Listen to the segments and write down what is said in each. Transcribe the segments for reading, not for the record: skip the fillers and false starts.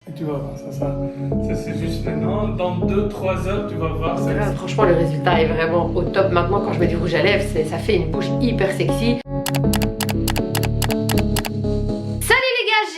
Et tu vas voir, ça c'est juste maintenant. Dans 2-3 heures, tu vas voir. Franchement, le résultat est vraiment au top. Maintenant, quand je mets du rouge à lèvres, ça fait une bouche hyper sexy.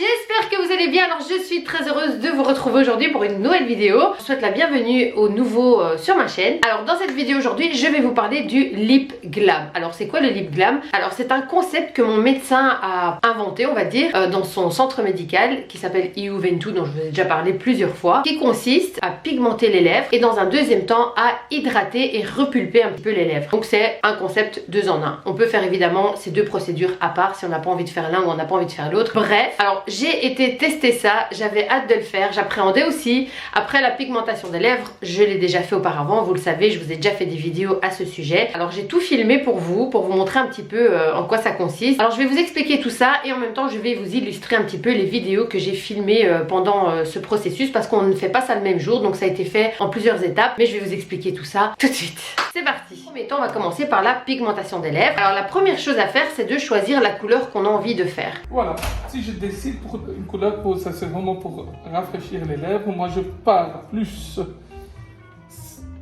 J'espère que vous allez bien. Alors je suis très heureuse de vous retrouver aujourd'hui pour une nouvelle vidéo. Je vous souhaite la bienvenue aux nouveaux sur ma chaîne. Alors dans cette vidéo aujourd'hui, je vais vous parler du lip glam. Alors c'est quoi le lip glam? Alors c'est un concept que mon médecin a inventé, on va dire, dans son centre médical qui s'appelle Iuventu, dont je vous ai déjà parlé plusieurs fois, qui consiste à pigmenter les lèvres et dans un deuxième temps à hydrater et repulper un petit peu les lèvres. Donc c'est un concept 2 en 1. On peut faire évidemment ces deux procédures à part si on n'a pas envie de faire l'un ou on n'a pas envie de faire l'autre. Bref, alors j'ai été tester ça, j'avais hâte de le faire, j'appréhendais aussi. Après la pigmentation des lèvres, je l'ai déjà fait auparavant, vous le savez, je vous ai déjà fait des vidéos à ce sujet. Alors j'ai tout filmé pour vous montrer un petit peu en quoi ça consiste. Alors je vais vous expliquer tout ça et en même temps je vais vous illustrer un petit peu les vidéos que j'ai filmées pendant ce processus, parce qu'on ne fait pas ça le même jour, donc ça a été fait en plusieurs étapes, mais je vais vous expliquer tout ça tout de suite. C'est parti. En premier temps, on va commencer par la pigmentation des lèvres. Alors la première chose à faire, c'est de choisir la couleur qu'on a envie de faire. Voilà, si je décide pour une couleur, ça c'est vraiment pour rafraîchir les lèvres, moi je pars plus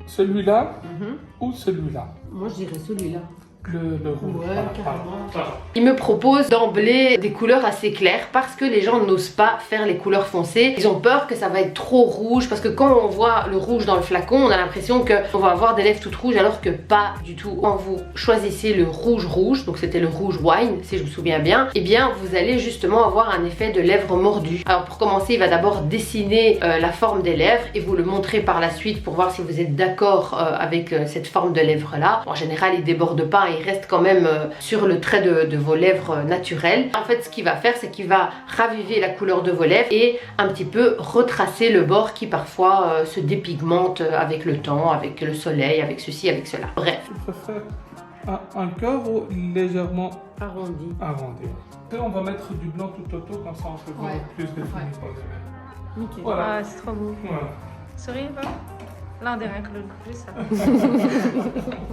celui-là ou celui-là. Moi je dirais celui-là. Le rouge. Ouais, voilà, carrément. Il me propose d'emblée des couleurs assez claires parce que les gens n'osent pas faire les couleurs foncées. Ils ont peur que ça va être trop rouge, parce que quand on voit le rouge dans le flacon, on a l'impression qu'on va avoir des lèvres toutes rouges, alors que pas du tout. Quand vous choisissez le rouge, donc c'était le rouge wine si je me souviens bien, et bien vous allez justement avoir un effet de lèvres mordues. Alors pour commencer, il va d'abord dessiner la forme des lèvres et vous le montrer par la suite pour voir si vous êtes d'accord avec cette forme de lèvres là. En général, il déborde pas, il reste quand même sur le trait de vos lèvres naturelles. En fait, ce qu'il va faire, c'est qu'il va raviver la couleur de vos lèvres et un petit peu retracer le bord qui parfois se dépigmente avec le temps, avec le soleil, avec ceci, avec cela. Bref. Tu préfères un cœur ou légèrement Arrondi. Et on va mettre du blanc tout autour, comme ça on peut voir plus de fini. Nickel. Voilà. Ah, c'est trop beau. Voilà. Souris un peu. Là, on dirait que le plus ça.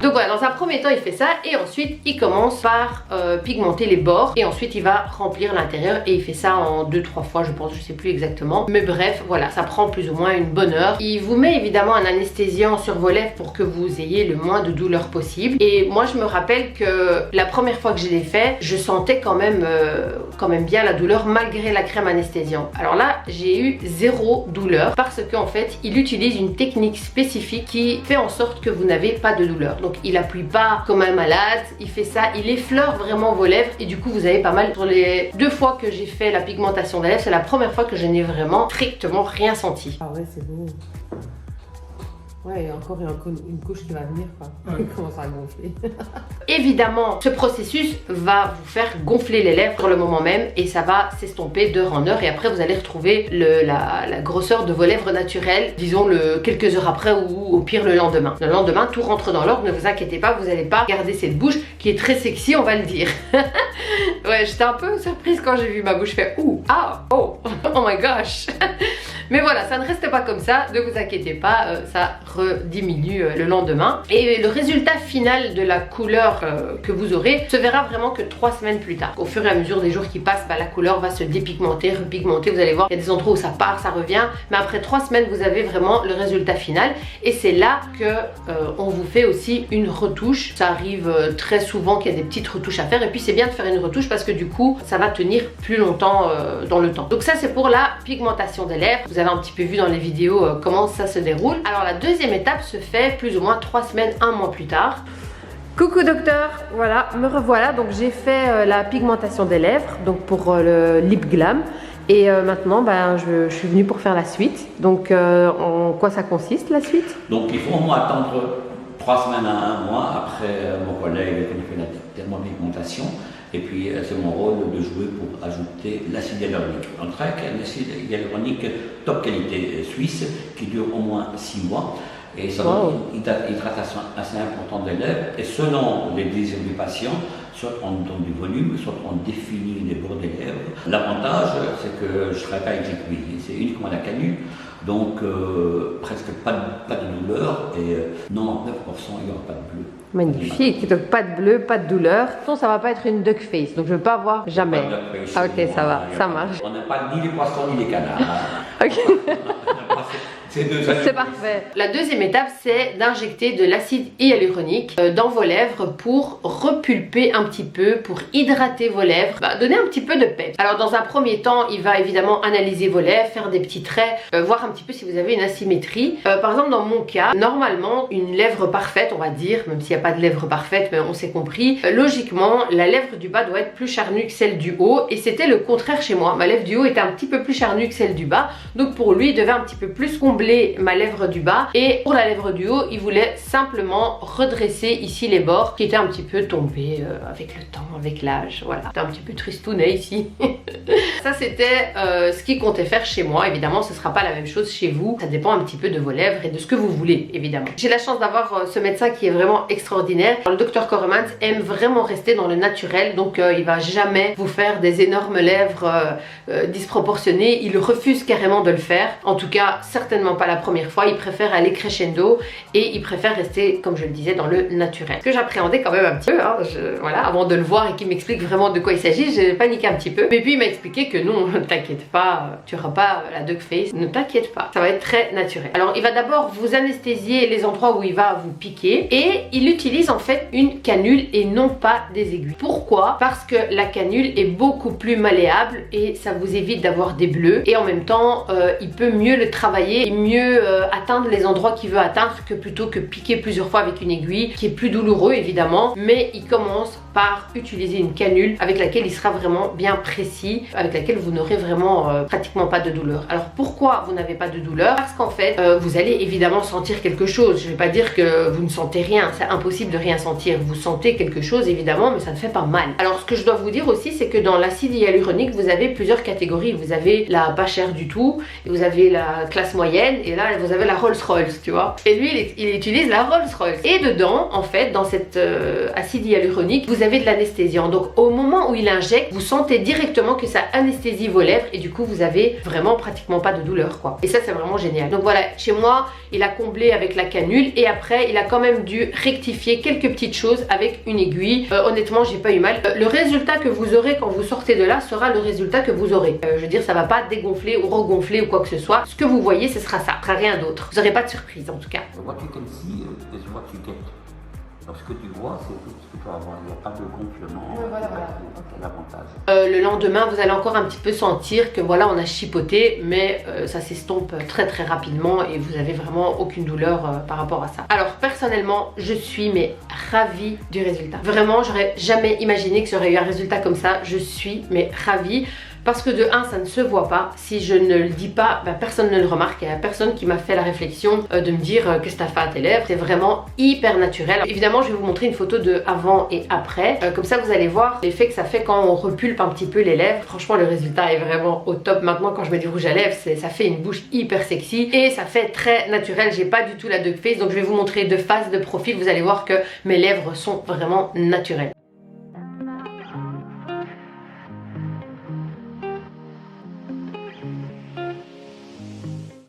Donc voilà, dans un premier temps il fait ça et ensuite il commence par pigmenter les bords et ensuite il va remplir l'intérieur et il fait ça en 2-3 fois je pense, je sais plus exactement, mais bref voilà, ça prend plus ou moins une bonne heure. Il vous met évidemment un anesthésiant sur vos lèvres pour que vous ayez le moins de douleur possible, et moi je me rappelle que la première fois que je l'ai fait, je sentais quand même bien la douleur malgré la crème anesthésiante. Alors là j'ai eu zéro douleur parce qu'en fait il utilise une technique spécifique qui fait en sorte que vous n'avez pas de douleur. Donc il appuie pas comme un malade, il fait ça, il effleure vraiment vos lèvres et du coup vous avez pas mal. Sur les 2 fois que j'ai fait la pigmentation des lèvres, c'est la première fois que je n'ai vraiment strictement rien senti. Ah ouais, c'est beau. Ouais, il y a encore une couche qui va venir, quoi. Il commence à gonfler. Évidemment, ce processus va vous faire gonfler les lèvres pour le moment même et ça va s'estomper d'heure en heure, et après vous allez retrouver la grosseur de vos lèvres naturelles, disons quelques heures après ou au pire le lendemain. Le lendemain, tout rentre dans l'ordre, ne vous inquiétez pas, vous n'allez pas garder cette bouche qui est très sexy, on va le dire. Ouais, j'étais un peu surprise quand j'ai vu ma bouche faire ouh, ah, oh, oh my gosh. Mais voilà, ça ne reste pas comme ça, ne vous inquiétez pas, ça rediminue le lendemain. Et le résultat final de la couleur que vous aurez se verra vraiment que 3 semaines plus tard. Au fur et à mesure des jours qui passent, la couleur va se dépigmenter, repigmenter, vous allez voir, il y a des endroits où ça part, ça revient, mais après 3 semaines, vous avez vraiment le résultat final. Et c'est là que on vous fait aussi une retouche. Ça arrive très souvent qu'il y a des petites retouches à faire, et puis c'est bien de faire une retouche parce que du coup, ça va tenir plus longtemps dans le temps. Donc ça, c'est pour la pigmentation des lèvres. Vous avez un petit peu vu dans les vidéos comment ça se déroule. Alors la deuxième étape se fait plus ou moins 3 semaines, 1 mois plus tard. Coucou docteur, voilà, me revoilà. Donc j'ai fait la pigmentation des lèvres, donc pour le lip glam. Et maintenant, je suis venue pour faire la suite. Donc en quoi ça consiste la suite? Donc il faut au moins attendre 3 semaines à 1 mois après mon collègue qui fait la thermopigmentation. Et puis c'est mon rôle de jouer pour ajouter l'acide hyaluronique. En trac, un acide hyaluronique top qualité suisse qui dure au moins 6 mois. Et ça donne une hydratation assez importante des lèvres. Et selon les désirs du patient, soit on donne du volume, soit on définit les bords des lèvres. L'avantage, c'est que je ne travaille pas avec l'aiguille, c'est uniquement la canule, donc presque pas de douleur et 99% il n'y aura pas de bleu. Magnifique, donc pas de bleu, pas de douleur. Non, ça va pas être une duck face, donc je ne veux pas voir jamais. Ah, ok, ça va, ça marche. On n'a pas ni les poissons ni les canards. Ok. C'est parfait. La deuxième étape, c'est d'injecter de l'acide hyaluronique dans vos lèvres pour repulper un petit peu, pour hydrater vos lèvres, donner un petit peu de peps. Alors dans un premier temps, il va évidemment analyser vos lèvres, faire des petits traits, voir un petit peu si vous avez une asymétrie. Par exemple, dans mon cas, normalement, une lèvre parfaite, on va dire, même s'il n'y a pas de lèvre parfaite, mais on s'est compris, logiquement, la lèvre du bas doit être plus charnue que celle du haut, et c'était le contraire chez moi. Ma lèvre du haut était un petit peu plus charnue que celle du bas, donc pour lui, il devait un petit peu plus combler ma lèvre du bas, et pour la lèvre du haut il voulait simplement redresser ici les bords qui étaient un petit peu tombés avec le temps, avec l'âge. Voilà, c'était un petit peu tristounet ici. Ça c'était ce qu'il comptait faire chez moi. Évidemment ce sera pas la même chose chez vous, ça dépend un petit peu de vos lèvres et de ce que vous voulez évidemment. J'ai la chance d'avoir ce médecin qui est vraiment extraordinaire. Le docteur Koremans aime vraiment rester dans le naturel, donc il va jamais vous faire des énormes lèvres disproportionnées, il refuse carrément de le faire, en tout cas certainement pas la première fois. Il préfère aller crescendo et il préfère rester, comme je le disais, dans le naturel. Ce que j'appréhendais quand même un petit peu, hein, voilà, avant de le voir et qu'il m'explique vraiment de quoi il s'agit, j'ai paniqué un petit peu. Mais puis il m'a expliqué que non, ne t'inquiète pas, tu n'auras pas la duck face, ne t'inquiète pas, ça va être très naturel. Alors il va d'abord vous anesthésier les endroits où il va vous piquer et il utilise en fait une canule et non pas des aiguilles. Pourquoi? Parce que la canule est beaucoup plus malléable et ça vous évite d'avoir des bleus, et en même temps il peut mieux le travailler et mieux atteindre les endroits qu'il veut atteindre que plutôt que piquer plusieurs fois avec une aiguille, qui est plus douloureux évidemment, mais il commence par utiliser une canule avec laquelle il sera vraiment bien précis, avec laquelle vous n'aurez vraiment pratiquement pas de douleur. Alors pourquoi vous n'avez pas de douleur? Parce qu'en fait vous allez évidemment sentir quelque chose. Je ne vais pas dire que vous ne sentez rien, c'est impossible de rien sentir. Vous sentez quelque chose évidemment, mais ça ne fait pas mal. Alors ce que je dois vous dire aussi, c'est que dans l'acide hyaluronique vous avez plusieurs catégories. Vous avez la pas chère du tout, et vous avez la classe moyenne, et là vous avez la Rolls-Royce, tu vois. Et lui il utilise la Rolls-Royce. Et dedans en fait, dans cette acide hyaluronique, vous avez de l'anesthésiant. Donc au moment où il injecte, vous sentez directement que ça anesthésie vos lèvres, et du coup vous avez vraiment pratiquement pas de douleur quoi. Et ça c'est vraiment génial. Donc voilà, chez moi il a comblé avec la canule, et après il a quand même dû rectifier quelques petites choses avec une aiguille. Honnêtement j'ai pas eu mal. Le résultat que vous aurez quand vous sortez de là sera le résultat que vous aurez. Je veux dire, ça va pas dégonfler ou regonfler ou quoi que ce soit. Ce que vous voyez ce sera ça, ce sera rien d'autre. Vous n'aurez pas de surprise en tout cas. What you can see is what you get. Alors, ce que tu vois, c'est tout ce que tu vas avoir. Il n'y a pas de gonflement. Voilà. C'est l'avantage. Le lendemain, vous allez encore un petit peu sentir que voilà, on a chipoté, mais ça s'estompe très très rapidement et vous avez vraiment aucune douleur par rapport à ça. Alors personnellement, je suis mais ravie du résultat. Vraiment, j'aurais jamais imaginé que j'aurais eu un résultat comme ça. Je suis mais ravie. Parce que de 1, ça ne se voit pas. Si je ne le dis pas, personne ne le remarque. Il n'y a personne qui m'a fait la réflexion de me dire qu'est-ce que t'as fait à tes lèvres. C'est vraiment hyper naturel. Évidemment, je vais vous montrer une photo de avant et après. Comme ça, vous allez voir l'effet que ça fait quand on repulpe un petit peu les lèvres. Franchement, le résultat est vraiment au top. Maintenant, quand je mets du rouge à lèvres, ça fait une bouche hyper sexy. Et ça fait très naturel. J'ai pas du tout la duck face. Donc, je vais vous montrer de face, de profil. Vous allez voir que mes lèvres sont vraiment naturelles.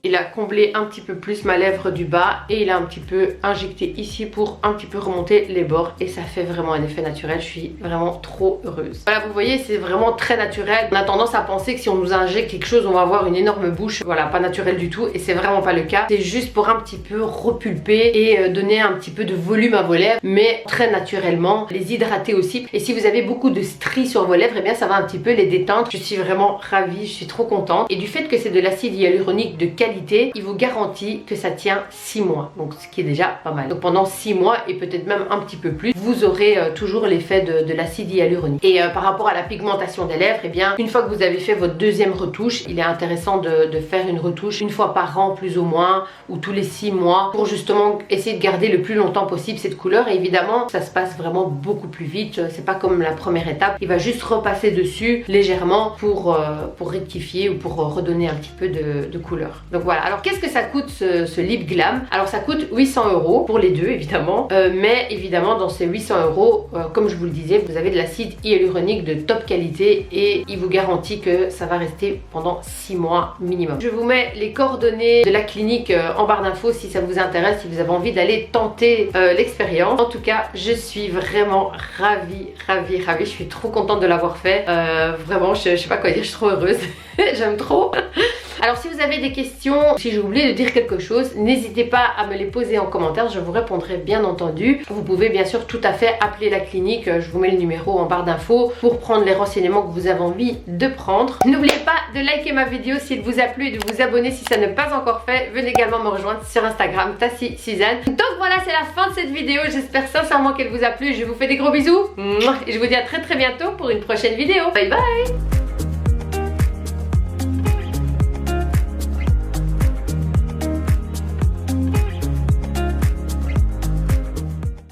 Il a comblé un petit peu plus ma lèvre du bas et il a un petit peu injecté ici pour un petit peu remonter les bords, et ça fait vraiment un effet naturel. Je suis vraiment trop heureuse. Voilà, vous voyez, c'est vraiment très naturel. On a tendance à penser que si on nous injecte quelque chose, on va avoir une énorme bouche. Voilà, pas naturel du tout, et c'est vraiment pas le cas. C'est juste pour un petit peu repulper et donner un petit peu de volume à vos lèvres, mais très naturellement, les hydrater aussi. Et si vous avez beaucoup de stries sur vos lèvres, et bien ça va un petit peu les détendre. Je suis vraiment ravie, je suis trop contente. Et du fait que c'est de l'acide hyaluronique de qualité, il vous garantit que ça tient 6 mois, donc ce qui est déjà pas mal. Donc pendant 6 mois et peut-être même un petit peu plus, vous aurez toujours l'effet de l'acide hyaluronique. Et par rapport à la pigmentation des lèvres, et bien une fois que vous avez fait votre deuxième retouche, il est intéressant de faire une retouche une fois par an plus ou moins, ou tous les 6 mois, pour justement essayer de garder le plus longtemps possible cette couleur. Et évidemment ça se passe vraiment beaucoup plus vite, c'est pas comme la première étape. Il va juste repasser dessus légèrement pour rectifier ou pour redonner un petit peu de couleur. Donc voilà, alors qu'est-ce que ça coûte ce lip glam? Alors ça coûte 800 € pour les deux évidemment, mais évidemment dans ces 800 €, comme je vous le disais, vous avez de l'acide hyaluronique de top qualité et il vous garantit que ça va rester pendant 6 mois minimum. Je vous mets les coordonnées de la clinique en barre d'infos si ça vous intéresse, si vous avez envie d'aller tenter l'expérience. En tout cas, je suis vraiment ravie, je suis trop contente de l'avoir fait. Vraiment, je sais pas quoi dire, je suis trop heureuse. J'aime trop. Alors si vous avez des questions, si j'ai oublié de dire quelque chose, n'hésitez pas à me les poser en commentaire, je vous répondrai bien entendu. Vous pouvez bien sûr tout à fait appeler la clinique, je vous mets le numéro en barre d'infos pour prendre les renseignements que vous avez envie de prendre. N'oubliez pas de liker ma vidéo s'il vous a plu et de vous abonner si ça n'est pas encore fait. Venez également me rejoindre sur Instagram, Tassie Suzanne. Donc voilà, c'est la fin de cette vidéo, j'espère sincèrement qu'elle vous a plu. Je vous fais des gros bisous et je vous dis à très bientôt pour une prochaine vidéo. Bye bye.